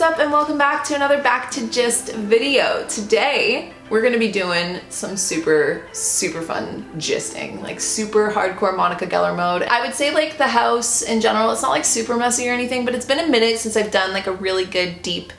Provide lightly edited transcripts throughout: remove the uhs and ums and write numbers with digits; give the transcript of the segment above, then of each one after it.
what's up, and welcome back to another Back to Gist video. Today, we're gonna be doing some super fun gisting, like super hardcore Monica Geller mode. I would say like the house in general, it's not like super messy or anything, but it's been a minute since I've done like a really good deep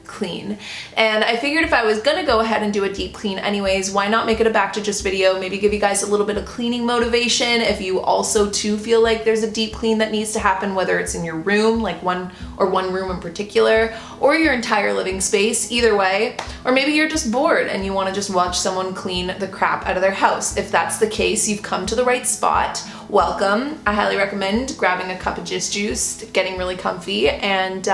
clean. And I figured if I was gonna go ahead and do a deep clean anyways, why not make it a Back to Gist video? Maybe give you guys a little bit of cleaning motivation if you also too feel like there's a deep clean that needs to happen, whether it's in your room, like one room in particular, or your entire living space, either way. Or maybe you're just bored and you wanna just watch someone clean the crap out of their house. If that's the case, you've come to the right spot. Welcome. I highly recommend grabbing a cup of Gist juice, getting really comfy, and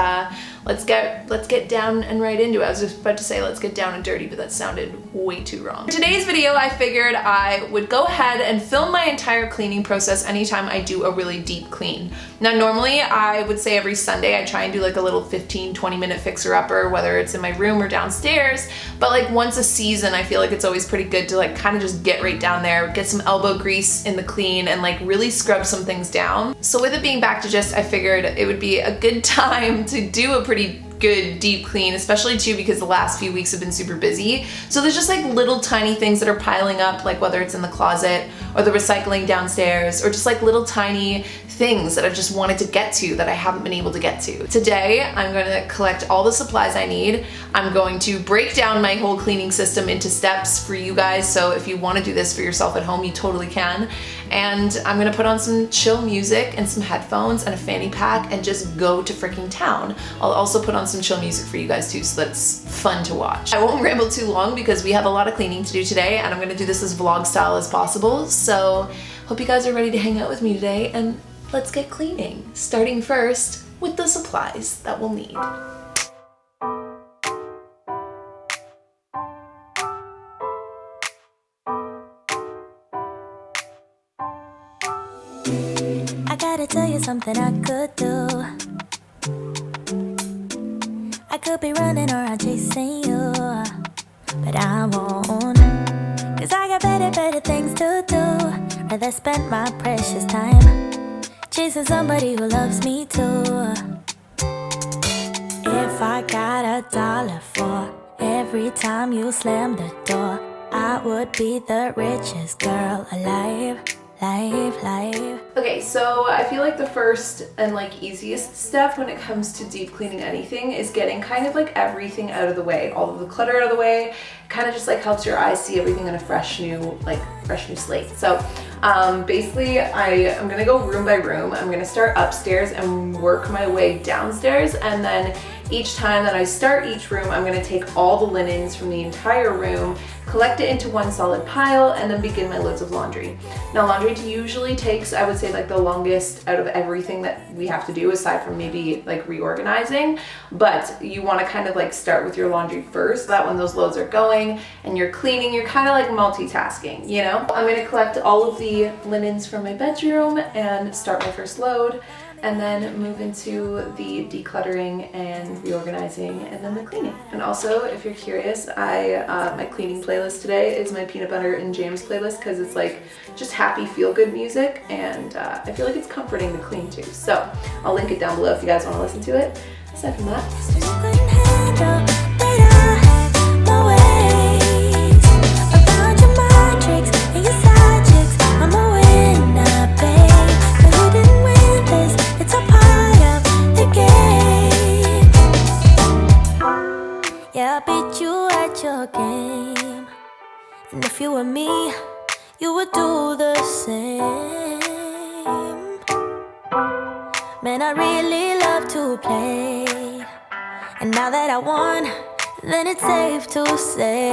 let's get down and right into it. I was just about to say let's get down and dirty, but that sounded way too wrong. In today's video, I figured I would go ahead and film my entire cleaning process anytime I do a really deep clean. Now, normally I would say every Sunday I try and do like a little 15-20 minute fixer-upper, whether it's in my room or downstairs, but like once a season, I feel like it's always pretty good to like kind of just get right down there, get some elbow grease in the clean, and like really scrub some things down. So with it being Back to Gist, I figured it would be a good time to do a pretty good deep clean, especially too because the last few weeks have been super busy. So there's just like little tiny things that are piling up, like whether it's in the closet or the recycling downstairs, or just like little tiny things that I've just wanted to get to that I haven't been able to get to. Today, I'm gonna collect all the supplies I need. I'm going to break down my whole cleaning system into steps for you guys, so if you wanna do this for yourself at home, you totally can. And I'm gonna put on some chill music and some headphones and a fanny pack and just go to freaking town. I'll also put on some chill music for you guys too, so that's fun to watch. I won't ramble too long because we have a lot of cleaning to do today, and I'm gonna do this as vlog style as possible. So hope you guys are ready to hang out with me today, and let's get cleaning. Starting first with the supplies that we'll need. I gotta tell you something I could do. I could be running around chasing you, but I won't, 'cause I got better things to do. Rather spend my precious time chasing somebody who loves me too. If I got $1 for every time you slam the door, I would be the richest girl alive. Okay, so I feel like the first and like easiest step when it comes to deep cleaning anything is getting kind of like everything out of the way, all of the clutter out of the way. Kind of just like helps your eyes see everything in a fresh new slate. So basically I'm gonna go room by room. I'm gonna start upstairs and work my way downstairs, and then each time that I start each room, I'm gonna take all the linens from the entire room, collect it into one solid pile, and then begin my loads of laundry. Now, laundry usually takes, I would say, like the longest out of everything that we have to do, aside from maybe like reorganizing, but you wanna kind of like start with your laundry first, so that when those loads are going and you're cleaning, you're kind of like multitasking, you know? I'm gonna collect all of the linens from my bedroom and start my first load, and then move into the decluttering and reorganizing, and then the cleaning. And also, if you're curious, my cleaning playlist today is my peanut butter and jams playlist, because it's like just happy, feel-good music, and I feel like it's comforting to clean too. So I'll link it down below if you guys want to listen to it. Aside from that, yeah, I beat you at your game, and if you were me, you would do the same. Man, I really love to play, and now that I won, then it's safe to say,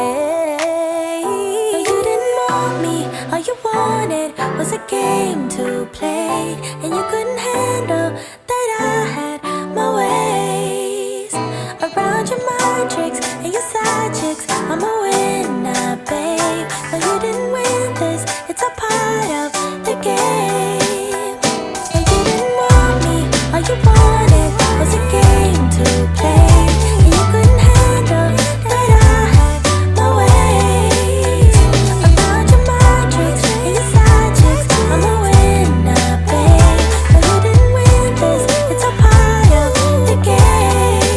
no, you didn't want me, all you wanted was a game to play, and you couldn't handle that I had my ways around your mind tricks and your side chicks. I'm a winner, babe. No, you didn't win this, it's a part of the game. No, you didn't want me, all you wanted was a game to play, and you couldn't handle that I had my ways around your mind tricks and your side chicks. I'm a winner, babe. No, you didn't win this, it's a part of the game.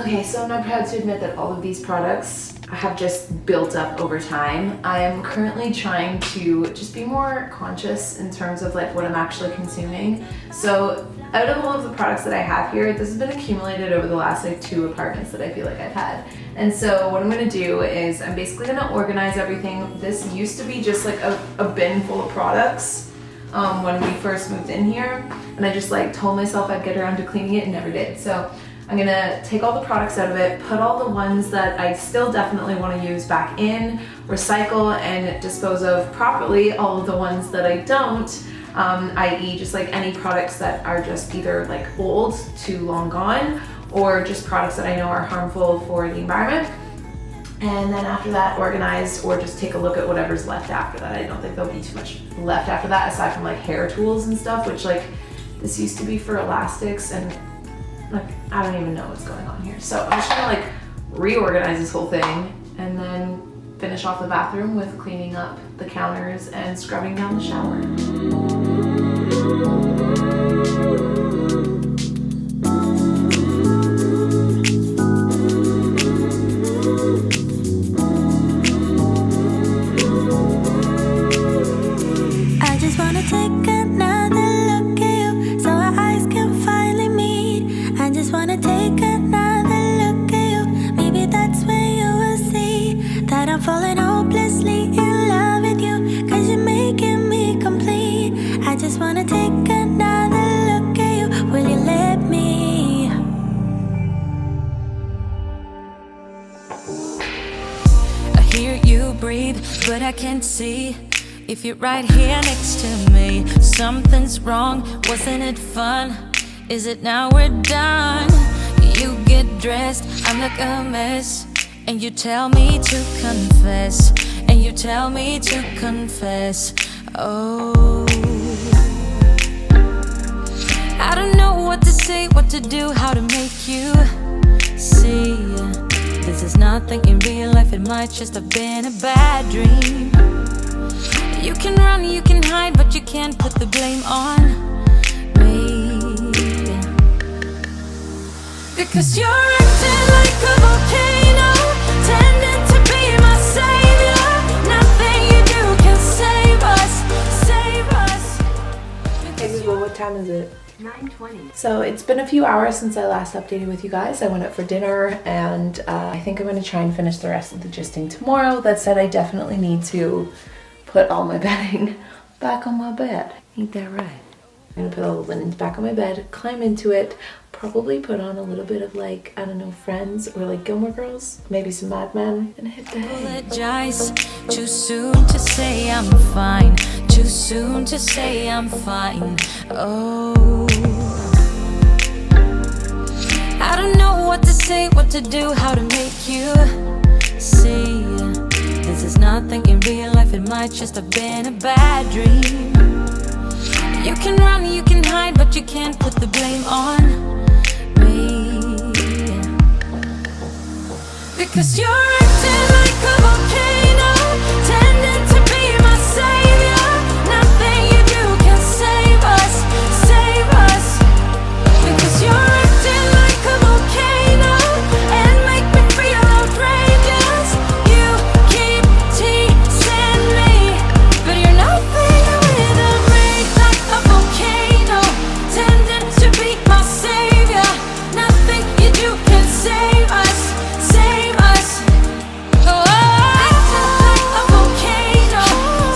Okay, so I'm not proud to admit that all of these products have just built up over time. I am currently trying to just be more conscious in terms of like what I'm actually consuming. So out of all of the products that I have here, this has been accumulated over the last like 2 apartments that I feel like I've had. And so what I'm gonna do is I'm basically gonna organize everything. This used to be just like a bin full of products when we first moved in here. And I just like told myself I'd get around to cleaning it and never did. So I'm gonna take all the products out of it, put all the ones that I still definitely wanna use back in, recycle and dispose of properly all of the ones that I don't, i.e. just like any products that are just either like old, too long gone, or just products that I know are harmful for the environment. And then after that, organize or just take a look at whatever's left after that. I don't think there'll be too much left after that aside from like hair tools and stuff, which like this used to be for elastics and like, I don't even know what's going on here. So I'm just gonna like reorganize this whole thing and then finish off the bathroom with cleaning up the counters and scrubbing down the shower. I just wanna take another look at you so our eyes can finally meet. I just wanna take another look at you. Maybe that's when you will see that I'm falling hopelessly in love with you, 'cause you're making me complete. I just wanna take another look at you. Will you let me? I hear you breathe, but I can't see if you're right here next to me. Something's wrong, wasn't it fun? Is it now we're done? You get dressed, I'm like a mess, and you tell me to confess, and you tell me to confess. Oh, I don't know what to say, what to do, how to make you see. This is nothing in real life, it might just have been a bad dream. You can run, you can hide, but you can't put the blame on me, because you're acting like a volcano, tending to be my savior. Nothing you do can save us, save us. Hey Google, what time is it? 9:20. So it's been a few hours since I last updated with you guys. I went out for dinner and I think I'm going to try and finish the rest of the gisting tomorrow. That said, I definitely need to put all my bedding back on my bed. Ain't that right? I'm gonna put all the linens back on my bed, climb into it, probably put on a little bit of like, I don't know, Friends or like Gilmore Girls, maybe some Mad Men, and hit the hay. Apologize, too soon to say I'm fine, too soon to say I'm fine. Oh, I don't know what to say, what to do, how to make you see. This is nothing in real life, it might just have been a bad dream. You can run, you can hide, but you can't put the blame on me, because you're acting like a volcano, tending to be my savior. Nothing you do can save us, save us, because you're acting like a volcano and make me feel outrageous. You keep teasing me, but you're nothing with a break, like a volcano, tending to be my savior. Nothing you do can save us, save us. Oh, like a volcano,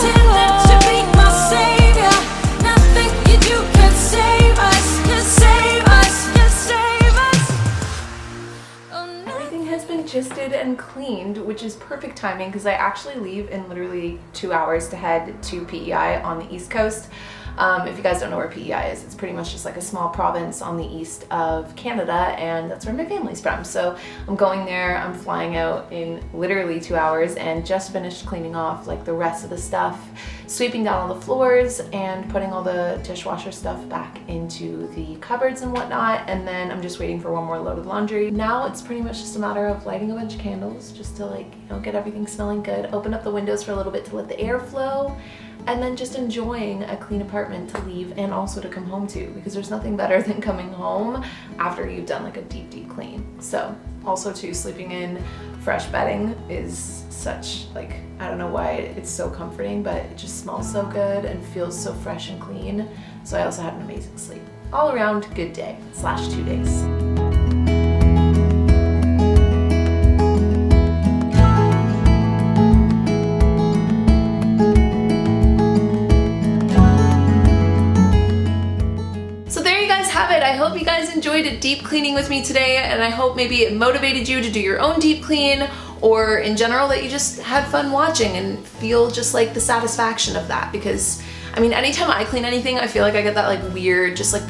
tending to be my savior. Nothing you do can save us, just save us, just save us. Oh, no. Everything has been gisted and cleaned, which is perfect timing because I actually leave in literally 2 hours to head to PEI on the East Coast. If you guys don't know where PEI is, it's pretty much just like a small province on the east of Canada, and that's where my family's from. So I'm going there, I'm flying out in literally 2 hours and just finished cleaning off like the rest of the stuff, sweeping down all the floors and putting all the dishwasher stuff back into the cupboards and whatnot, and then I'm just waiting for one more load of laundry. Now it's pretty much just a matter of lighting a bunch of candles just to like, you know, get everything smelling good, open up the windows for a little bit to let the air flow, and then just enjoying a clean apartment to leave and also to come home to, because there's nothing better than coming home after you've done like a deep clean. So also too, sleeping in fresh bedding is such, like, I don't know why it's so comforting, but it just smells so good and feels so fresh and clean. So I also had an amazing sleep. All around good day / 2 days. I hope you guys enjoyed a deep cleaning with me today, and I hope maybe it motivated you to do your own deep clean, or in general that you just had fun watching and feel just like the satisfaction of that. Because I mean, anytime I clean anything, I feel like I get that like weird, just like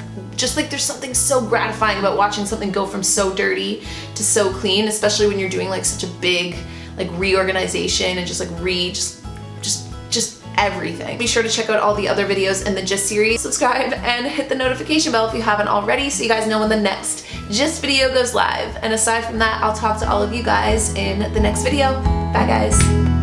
there's something so gratifying about watching something go from so dirty to so clean, especially when you're doing like such a big like reorganization and just like just everything. Be sure to check out all the other videos in the Gist series, subscribe, and hit the notification bell if you haven't already so you guys know when the next Gist video goes live. And aside from that, I'll talk to all of you guys in the next video. Bye guys.